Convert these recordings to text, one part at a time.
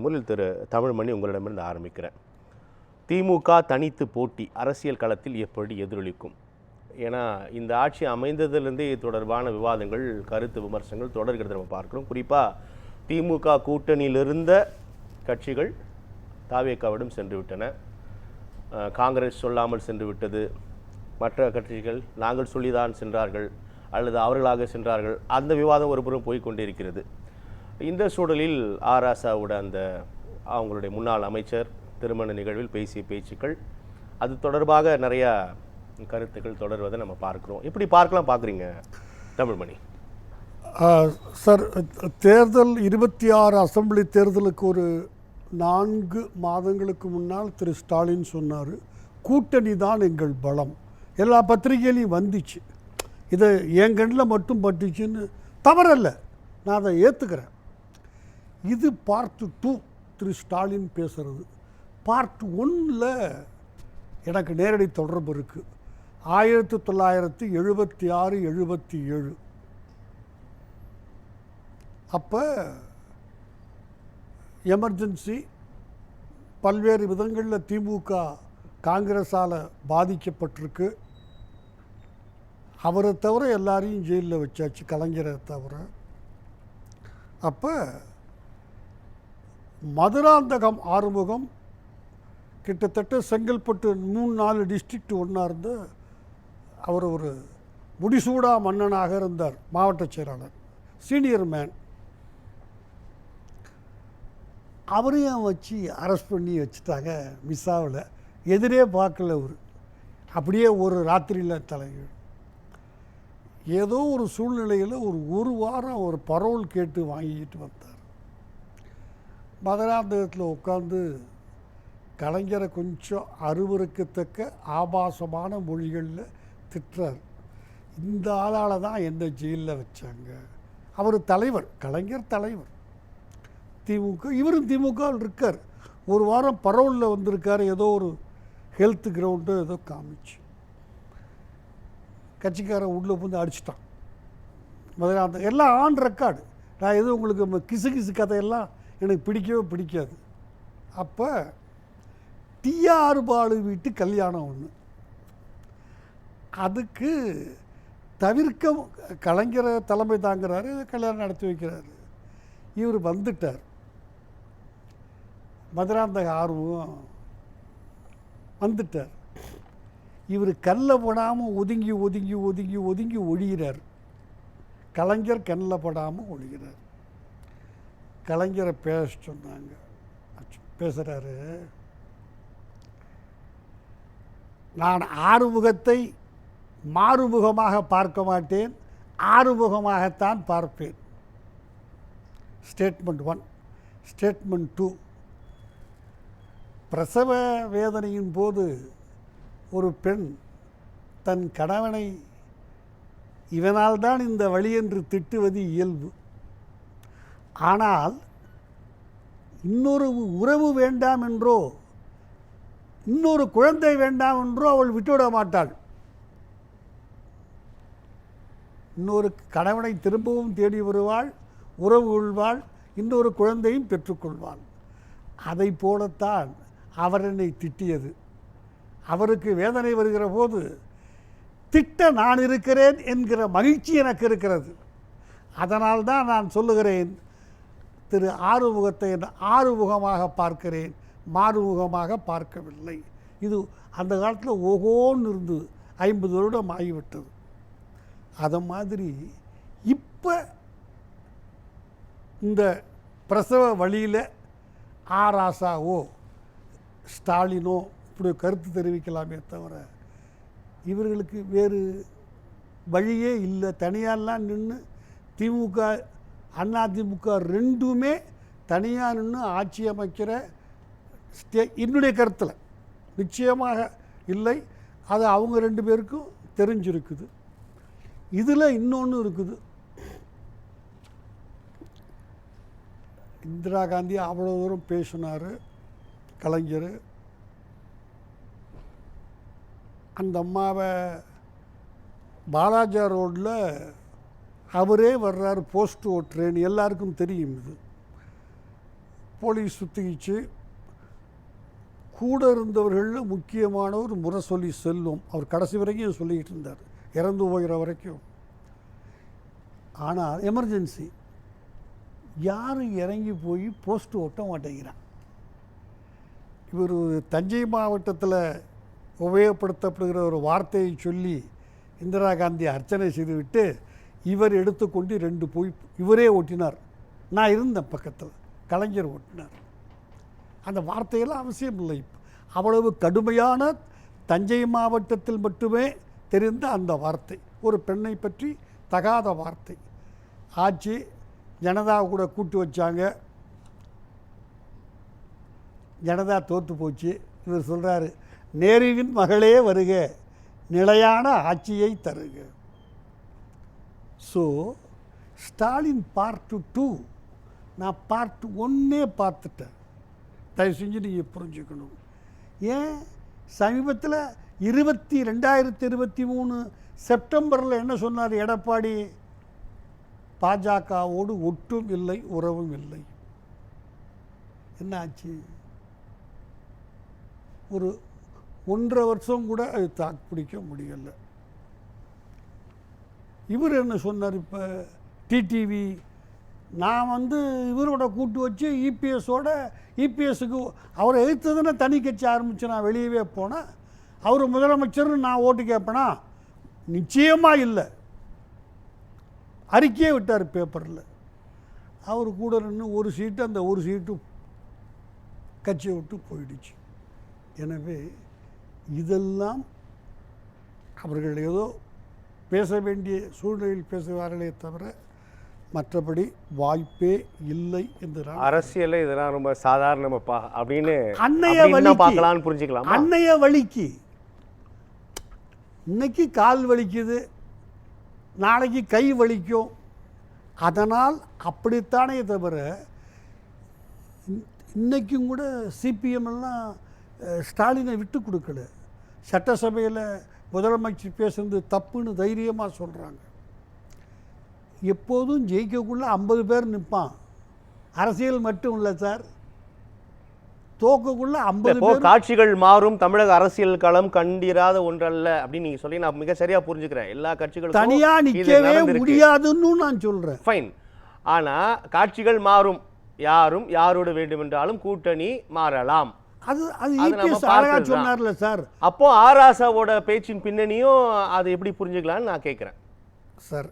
முதலில் திரு தமிழ்மணி உங்களிடமிருந்து ஆரம்பிக்கிறேன். திமுக தனித்து போட்டி அரசியல் களத்தில் எப்படி எதிரொலிக்கும்? ஏன்னா இந்த ஆட்சி அமைந்ததிலிருந்தே இது தொடர்பான விவாதங்கள், கருத்து விமர்சனங்கள் தொடர்கிறது நம்ம பார்க்குறோம். குறிப்பாக திமுக கூட்டணியில் இருந்த கட்சிகள் தாவேகாவிடம் சென்று விட்டன. காங்கிரஸ் சொல்லாமல் சென்று விட்டது. மற்ற கட்சிகள் நாங்கள் சொல்லிதான் சென்றார்கள் அல்லது அவர்களாக சென்றார்கள். அந்த விவாதம் ஒருபுறம் போய்கொண்டிருக்கிறது. இந்த சூழலில் ஆராசாவோட அவங்களுடைய முன்னாள் அமைச்சர் திருமண நிகழ்வில் பேசிய பேச்சுக்கள், அது தொடர்பாக நிறையா கருத்துக்கள் தொடர்வதை நம்ம பார்க்குறோம். எப்படி பார்க்குறீங்க தமிழ்மணி? சார், தேர்தல் 26 அசெம்பிளி தேர்தலுக்கு ஒரு 4 மாதங்களுக்கு முன்னால் திரு ஸ்டாலின் சொன்னார், கூட்டணி தான் எங்கள் பலம். எல்லா பத்திரிகையிலையும் வந்துச்சு. இதை என் கண்ணில் மட்டும் பட்டுச்சுன்னு தவறல்ல, நான் அதை ஏற்றுக்கிறேன். இது பார்ட் 2 திரு ஸ்டாலின் பேசுகிறது. பார்ட் 1ல் எனக்கு நேரடி தொடர்பு இருக்குது. 1976-77 அப்போ எமர்ஜென்சி பல்வேறு விதங்களில் திமுக காங்கிரஸால் பாதிக்கப்பட்டிருக்கு. அவரை தவிர எல்லாரையும் ஜெயிலில் வச்சாச்சு, கலைஞரை தவிர. அப்போ மதுராந்தகம் ஆறுமுகம் கிட்டத்தட்ட செங்கல்பட்டு 3-4 டிஸ்ட்ரிக்ட் ஒன்றா இருந்த அவர் ஒரு முடிசூடா மன்னனாக இருந்தார், மாவட்ட செயலாளர், சீனியர் மேன். அவரையும் வச்சு அரெஸ்ட் பண்ணி வச்சுட்டாங்க மிஸ்ஸாவில். எதிரே பார்க்கல அவர், அப்படியே ஒரு ராத்திரியில் தலைவர். ஏதோ ஒரு சூழ்நிலையில் ஒரு வாரம் ஒரு பரோல் கேட்டு வாங்கிக்கிட்டு வந்தார். மதுராந்தகத்தில் உட்காந்து கலைஞரை கொஞ்சம் அருவருக்கத்தக்க ஆபாசமான மொழிகளில் திட்டுறார். இந்த ஆளால் தான் என்ன ஜெயிலில் வச்சாங்க. அவர் தலைவர், கலைஞர் தலைவர் திமுக, இவரும் திமுகவில் இருக்கார். ஒரு வாரம் பரோலில் வந்திருக்கார். ஏதோ ஒரு ஹெல்த் கிரவுண்டு ஏதோ காமிச்சு கட்சிக்காரன் உள்ளே வந்து அடிச்சிட்டான். மதுராந்தகம் எல்லாம் ஆன் ரெக்கார்டு. நான் எதுவும் உங்களுக்கு கிசு கதையெல்லாம் எனக்கு பிடிக்கவே பிடிக்காது. அப்போ டிஆர் பாலு வீட்டு கல்யாணம் ஒன்று, அதுக்கு தவிர்க்க கலைஞரை தலைமை தாங்கிறாரு, கல்யாணம் நடத்தி வைக்கிறாரு. இவர் வந்துட்டார். மதுராந்தக ஆர்வம் வந்துட்டார். இவர் கண்ணில் படாமல் ஒதுங்கி ஒதுங்கி ஒதுங்கி ஒதுங்கி ஒழிகிறார். கலைஞர் கண்ணில் படாமல் ஒழிகிறார். கலைஞரை பேச சொன்னாங்க. பேசுகிறாரு, நான் ஆறுமுகத்தை மாறுமுகமாக பார்க்க மாட்டேன், ஆறுமுகமாகத்தான் பார்ப்பேன். ஸ்டேட்மெண்ட் 1. ஸ்டேட்மெண்ட் 2, பிரசவ வேதனையின் போது ஒரு பெண் தன் கணவனை இவனால் தான் இந்த வழி என்று திட்டுவது இயல்பு. ஆனால் இன்னொரு உறவு வேண்டாம் என்றோ இன்னொரு குழந்தை வேண்டாம் என்றோ அவள் விட்டுவிட மாட்டாள். இன்னொரு கணவனை திரும்பவும் தேடி வருவாள், உறவு கொள்வாள், இன்னொரு குழந்தையும் பெற்றுக்கொள்வாள். அதை போலத்தான் அவர் என்னை திட்டியது. அவருக்கு வேதனை வருகிற போது திட்ட நான் இருக்கிறேன் என்கிற மகிழ்ச்சி எனக்கு இருக்கிறது. அதனால்தான் நான் சொல்லுகிறேன், திரு ஆறுமுகத்தை ஆறுமுகமாக பார்க்கிறேன், மாறுமுகமாக பார்க்கவில்லை. இது அந்த காலத்தில் ஓகோன்னு இருந்து 50 வருடம் ஆகிவிட்டது. அதை மாதிரி இப்போ இந்த பிரசவ வழியில் ஆராசாவோ ஸ்டாலினோ இப்படி கருத்து தெரிவிக்கலாமே தவிர இவர்களுக்கு வேறு வழியே இல்லை. தனியாரெலாம் நின்று திமுக அதிமுக ரெண்டுமே தனியாக நின்று ஆட்சி அமைக்கிற என்னுடைய கருத்தில் நிச்சயமாக இல்லை. அது அவங்க 2 பேருக்கும் தெரிஞ்சிருக்குது. இதில் இன்னொன்று இருக்குது. இந்திரா காந்தி அவ்வளோ தூரம் பேசினார் கலைஞர். அந்த அம்மாவை பாலாஜா ரோட்டில் அவரே வர்றார், போஸ்ட் ஓட்டுறேன்னு எல்லாருக்கும் தெரியும். இது போலீஸ் சுத்திச்சு. கூட இருந்தவர்களில் முக்கியமானவர் முரசொலி செல்வம். அவர் கடைசி வரைக்கும் சொல்லிக்கிட்டு இருந்தார், இறந்து போகிற வரைக்கும். ஆனால் எமர்ஜென்சி யாரும் இறங்கி போய் போஸ்ட் ஓட்ட மாட்டேங்கிறான். இவர் தஞ்சை மாவட்டத்தில் உபயோகப்படுத்தப்படுகிற ஒரு வார்த்தையை சொல்லி இந்திரா காந்தி அர்ச்சனை செய்துவிட்டு இவர் எடுத்துக்கொண்டு 2 போய் இவரே ஓட்டினார். நான் இருந்தேன் பக்கத்தில், கலைஞர் ஓட்டினார். அந்த வார்த்தையெல்லாம் அவசியம் இல்லை. அவ்வளவு கடுமையான தஞ்சை மாவட்டத்தில் மட்டுமே தெரிந்த அந்த வார்த்தை, ஒரு பெண்ணை பற்றி தகாத வார்த்தை. ஆட்சி ஜனதா கூட கூட்டு வச்சாங்க, ஜனதா தோற்று போச்சு. இவர் சொல்கிறாரு, நேருவின் மகளே வருக, நிலையான ஆட்சியை தருக. ஸோ ஸ்டாலின் பார்ட் 2, நான் பார்ட் 1 பார்த்துட்டேன். தயவு செஞ்சு நீங்கள் புரிஞ்சுக்கணும். ஏன் சமீபத்தில் 2023 செப்டம்பரில் என்ன சொன்னார் எடப்பாடி? பாஜகவோடு ஒட்டும் இல்லை, உறவும் இல்லை. என்ன ஆச்சு? ஒரு 1.5 வருஷம் கூட அது தாக்கு பிடிக்க முடியலை. இவர் என்ன சொன்னார் இப்போ டிடிவி? நான் இவரோட கூட்டு வச்சு இபிஎஸ்ஸுக்கு அவரை எதிர்த்ததுன்னு தனி கட்சி ஆரம்பித்து நான் வெளியவே போனேன். அவர் முதலமைச்சர்னு நான் ஓட்டு கேட்பேனா? நிச்சயமாக இல்லை. அறிக்கையே விட்டார் பேப்பரில். அவர் கூட நின்று ஒரு சீட்டு, அந்த ஒரு சீட்டு கட்சியை விட்டு போயிடுச்சு. எனவே இதெல்லாம் அவர்கள் ஏதோ பேச வேண்டிய சூழ்நிலையில் பேசுவார்களே தவிர மற்றபடி வாய்ப்பே இல்லை என்று அரசியல் இதெல்லாம் ரொம்ப சாதாரணமாப்பா அப்படின்னு அன்னைய வழி பார்க்கலாம்னு புரிஞ்சுக்கலாம். அன்னைய வலிக்கு இன்னைக்கு கால் வலிக்குது, நாளைக்கு கை வலிக்கும். அதனால் அப்படித்தானே தவிர இன்றைக்கும் கூட சிபிஎம் எல்லாம் ஸ்டாலினை விட்டு கொடுக்கல. சட்டசபையில் முதலமைச்சர் பேசுறது தப்புன்னு தைரியமாக சொல்கிறாங்க. எப்போதும் ஜெயிக்கக்குள்ளே 50 பேர் நிற்பான். அரசியல் மட்டும் இல்லை சார், தோக்கக்குள்ள 50 பேர். காட்சிகள் மாறும், தமிழக அரசியல் களம் கண்டிராத ஒன்றல்ல அப்படின்னு நீங்க சொல்லி நான் மிக சரியா புரிஞ்சுக்கிறேன். எல்லா கட்சிகளும் தனியா நிற்கவே முடியாதுன்னு நான் சொல்றேன். ஃபைன். ஆனா காட்சிகள் மாறும், யாரும் யாரோடு வேண்டுமென்றாலும் கூட்டணி மாறலாம். அது இபிஎஸ் அழகா சொன்னார்ல சார். அப்போ ஆராசாவோட பேச்சின் பின்னணியும் அதை எப்படி புரிஞ்சுக்கலாம்னு நான் கேட்கிறேன் சார்.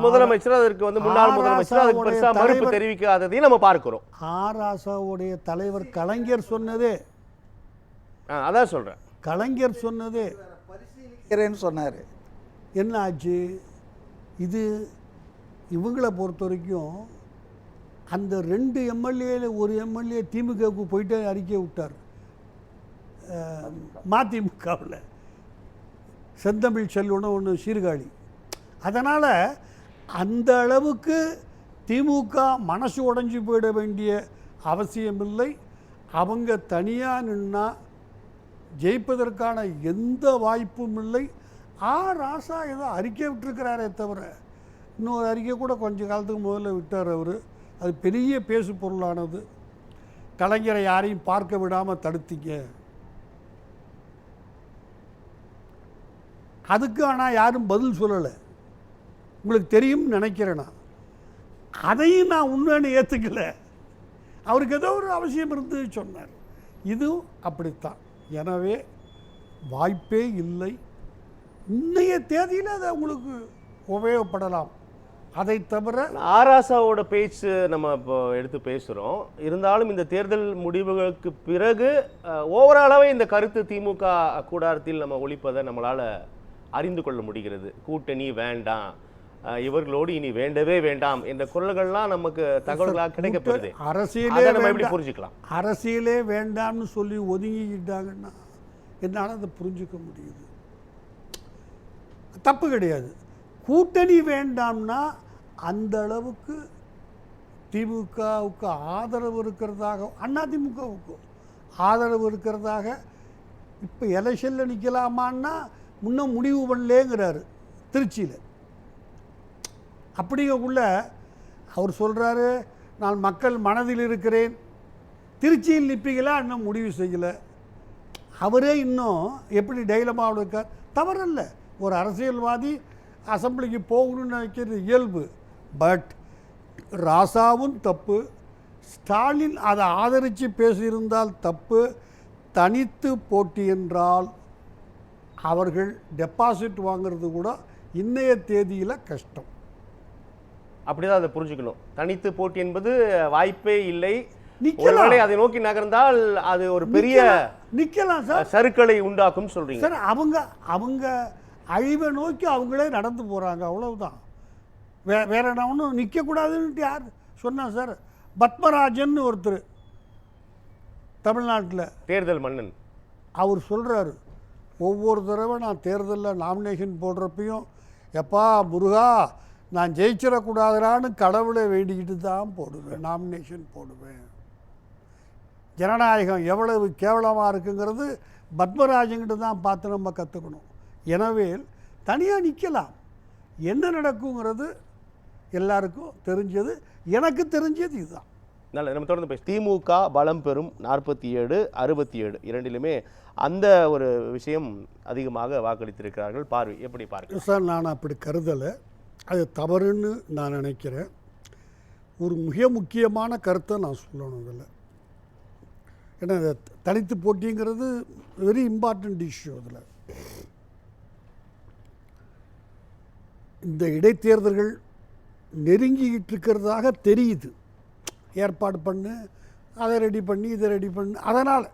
முதலமைச்சர் அதற்கு முன்னாள் முதலமைச்சர் அதுக்கு பெருசா மறுப்பு தெரிவிக்காததையும் நம்ம பார்க்கிறோம். ஆராசாவுடைய தலைவர் கலைஞர் சொன்னதே, அதான் சொல்றேன், கலைஞர் சொன்னதே சொன்னார். என்ன ஆச்சு? இது இவங்களை பொறுத்த வரைக்கும் அந்த 2 எம்எல்ஏல ஒரு எம்எல்ஏ திமுகவுக்கு போயிட்டு அறிக்கை விட்டார். மதிமுகவில் செந்தமிழ் செல்வனும் ஒன்று சீர்காழி. அதனால் அந்த அளவுக்கு திமுக மனசு உடைஞ்சு போயிட வேண்டிய அவசியமில்லை. அவங்க தனியாக நின்னா ஜெயிப்பதற்கான எந்த வாய்ப்பும் இல்லை. ராசா ஏதோ அறிக்கை விட்டுருக்கிறாரே தவிர இன்னொரு அறிக்கை கூட கொஞ்ச காலத்துக்கு முதல்ல விட்டார் அவர். அது பெரிய பேசு பொருளானது. கலைஞரை யாரையும் பார்க்க விடாமல் தடுத்தீங்க. அதுக்கு ஆனால் யாரும் பதில் சொல்லலை. உங்களுக்கு தெரியும் நினைக்கிறேன்னா, அதையும் நான் உண்மையான ஏற்றுக்கல. அவருக்கு ஏதோ ஒரு அவசியம் இருந்து சொன்னார். இதுவும் அப்படித்தான். எனவே வாய்ப்பே இல்லை. இன்றைய தேதியில் அது உங்களுக்கு உபயோகப்படலாம். அதை தவிர ஆராசாவோட பேச்சு நம்ம இப்போ எடுத்து பேசுகிறோம். இருந்தாலும் இந்த தேர்தல் முடிவுகளுக்கு பிறகு ஓவராலாகவே இந்த கருத்து திமுக கூடாரத்தில் நம்ம ஒழிப்பதை நம்மளால் அறிந்து கொள்ள முடிகிறது. கூட்டணி வேண்டாம், இவர்களோடு இனி வேண்டவே வேண்டாம் என்ற குரல்கள்லாம் நமக்கு தகவல்களாக கிடைக்கப்படுது. அரசியலே நம்ம எப்படி புரிஞ்சுக்கலாம்? அரசியலே வேண்டாம்னு சொல்லி ஒதுங்கிக்கிட்டாங்கன்னா என்னால் அதை புரிஞ்சுக்க முடியுது. தப்பு கிடையாது. கூட்டணி வேண்டாம்னா அந்த அளவுக்கு திமுகவுக்கு ஆதரவு இருக்கிறதாக, அதிமுகவுக்கும் ஆதரவு இருக்கிறதாக இப்போ எலெக்ஷனில் நிற்கலாமான்னா முன்னும் முடிவு பண்ணலேங்கிறாரு திருச்சியில். அப்படிங்கக்குள்ள அவர் சொல்கிறாரு நான் மக்கள் மனதில் இருக்கிறேன். திருச்சியில் நிற்பீங்களா இன்னும் முடிவு செய்யலை. அவரே இன்னும் எப்படி டைலமாவில் இருக்கார். தவறல்ல, ஒரு அரசியல்வாதி அசம்பிளிக்கு போகணும்னு நினைக்கிறது இயல்பு. பட் ராசாவும் தப்பு, ஸ்டாலின் அதை ஆதரித்து பேசியிருந்தால் தப்பு. தனித்து போட்டி என்றால் அவர்கள் டெபாசிட் வாங்கிறது கூட இன்னைய தேதியில் கஷ்டம். அப்படிதான் அதை புரிஞ்சுக்கணும். தனித்து போட்டி என்பது வாய்ப்பே இல்லை. நிக்கலாம். ஒருவேளை அதை நோக்கி நகர்ந்தால் அது ஒரு பெரிய நிக்கலாம் சார். சறுக்களை உண்டாக்கும் சொல்றீங்க சார். அவங்க அழிவை நோக்கி அவங்களே நடந்து போகிறாங்க, அவ்வளவுதான். வேற என்ன ஒன்றும் நிற்கக்கூடாதுன்ட்டு யார் சொன்னா சார்? பத்மராஜன் ஒருத்தர் தமிழ்நாட்டில் தேர்தல் மன்னன், அவர் சொல்கிறாரு, ஒவ்வொரு தடவை நான் தேர்தலில் நாமினேஷன் போடுறப்பையும் எப்பா முருகா நான் ஜெயிச்சிடக்கூடாதுறான்னு கடவுளை வேண்டிக்கிட்டு தான் போடுவேன், நாமினேஷன் போடுவேன். ஜனநாயகம் எவ்வளவு கேவலமாக இருக்குங்கிறது பத்மராஜன்கிட்ட தான் பார்த்து நம்ம கற்றுக்கணும். எனவே தனியாக நிற்கலாம். என்ன நடக்குங்கிறது எல்லாருக்கும் தெரிஞ்சது, எனக்கு தெரிஞ்சது இதுதான். நல்ல நம்ம தொடர்ந்து பேச. திமுக பலம் பெறும் 47, 67 இரண்டிலுமே அந்த ஒரு விஷயம் அதிகமாக வாக்களித்திருக்கிறார்கள். பார்வை எப்படி பாருங்க சார்? நான் அப்படி கருதலை, அது தவறுன்னு நான் நினைக்கிறேன். ஒரு மிக முக்கியமான கருத்தை நான் சொல்லணும் இதில். ஏன்னா தனித்து போட்டிங்கிறது வெரி இம்பார்ட்டண்ட் இஷ்யூ. அதில் இந்த இடைத்தேர்தல்கள் நெருங்கிக்கிட்டு இருக்கிறதாக தெரியுது. ஏற்பாடு பண்ணு, அதை ரெடி பண்ணி, இதை ரெடி பண்ணு. அதனால்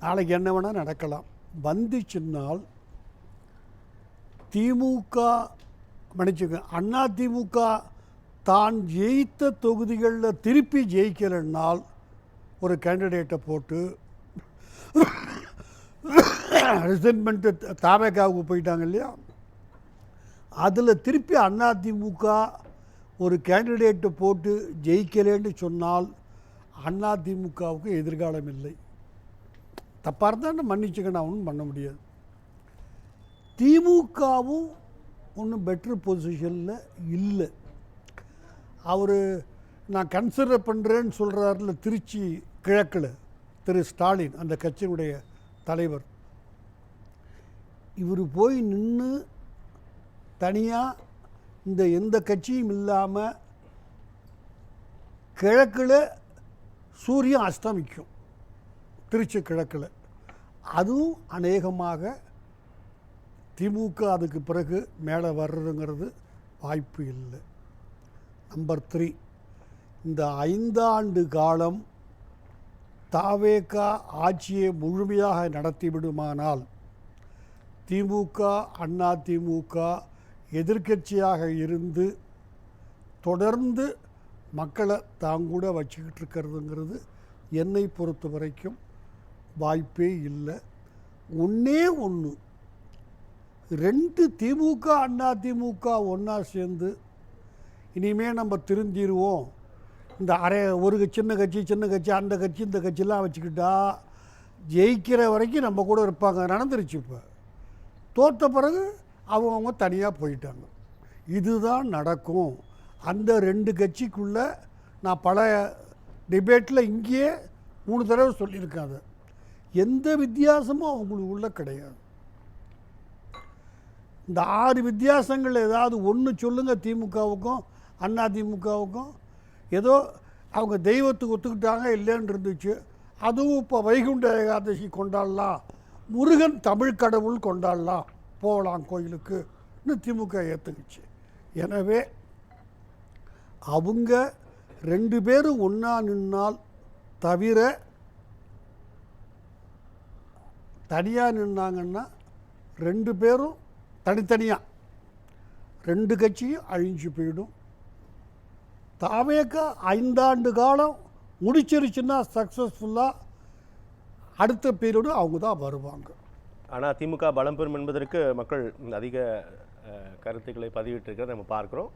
நாளைக்கு என்ன வேணால் நடக்கலாம். வந்துச்சுன்னால் திமுக மன்னிச்சுக்க, அண்ணா திமுக தான் ஜெயித்த தொகுதிகளில் திருப்பி ஜெயிக்கலைன்னால் ஒரு கேண்டிடேட்டை போட்டு ரிசன்மெண்ட்டு தாவேக்காவுக்கு போயிட்டாங்க இல்லையா, அதில் திருப்பி அதிமுக ஒரு கேண்டிடேட்டை போட்டு ஜெயிக்கலேன்னு சொன்னால் அதிமுகவுக்கு எதிர்காலம் இல்லை. தப்பாக இருந்தால் மன்னிச்சுக்கணும், ஒன்றும் பண்ண முடியாது. திமுகவும் ஒன்றும் பெட்ரு பொசிஷனில் இல்லை. அவர் நான் கன்சிடர் பண்ணுறேன்னு சொல்கிறாருல, திருச்சி கிழக்கில் திரு ஸ்டாலின், அந்த கட்சியினுடைய தலைவர், இவர் போய் நின்று தனியாக இந்த எந்த கட்சியும் இல்லாமல் கிழக்கில் சூரியன் அஸ்தமிக்கும், திருச்சி கிழக்கில். அதுவும் அநேகமாக திமுக அதுக்கு பிறகு மேலே வர்றதுங்கிறது வாய்ப்பு இல்லை. நம்பர் 3, இந்த 5 ஆண்டு காலம் தாவேகா ஆட்சியை முழுமையாக நடத்திவிடுமானால் திமுக அதிமுக எதிர்க்கட்சியாக இருந்து தொடர்ந்து மக்களை தாங்கூட வச்சுக்கிட்டு இருக்கிறதுங்கிறது என்னை பொறுத்த வரைக்கும் வாய்ப்பே இல்லை. ஒன்றே ஒன்று, 2 திமுக அதிமுக ஒன்றா சேர்ந்து இனிமேல் நம்ம திருந்திடுவோம், இந்த ஒரு சின்ன கட்சி அந்த கட்சி இந்த கட்சிலாம் வச்சுக்கிட்டா ஜெயிக்கிற வரைக்கும் நம்ம கூட இருப்பாங்க. நடந்துருச்சு. இப்போ தோற்ற பிறகு அவங்க தனியாக போயிட்டாங்க. இதுதான் நடக்கும். அந்த 2 கட்சிக்குள்ளே நான் பல டிபேட்டில் இங்கேயே 3 தடவை சொல்லியிருக்கேன். அது எந்த வித்தியாசமும் அவங்களுக்குள்ள கிடையாது. இந்த 6 வித்தியாசங்கள் ஏதாவது ஒன்று சொல்லுங்கள் திமுகவுக்கும் அதிமுகவுக்கும். ஏதோ அவங்க தெய்வத்துக்கு ஒத்துக்கிட்டாங்க இல்லைன்னு இருந்துச்சு. அதுவும் இப்போ வைகுண்ட ஏகாதசி கொண்டாடலாம், முருகன் தமிழ் கடவுள் கொண்டாடலாம், போகலாம் கோயிலுக்குன்னு திமுக ஏற்றுக்குச்சு. எனவே அவங்க 2 பேரும் ஒன்றா நின்னால் தவிர தனியாக நின்னாங்கன்னா 2 பேரும் தனித்தனியாக 2 கட்சியும் அழிஞ்சு போயிடும். தாவேக்கா 5 ஆண்டு காலம் முடிச்சிருச்சுன்னா சக்ஸஸ்ஃபுல்லாக அடுத்த பீரியடு அவங்க தான் வருவாங்க. ஆனால் திமுக பலம் பெறும் என்பதற்கு மக்கள் அதிக கருத்துக்களை பதிவிட்டிருக்கிறத நம்ம பார்க்குறோம்.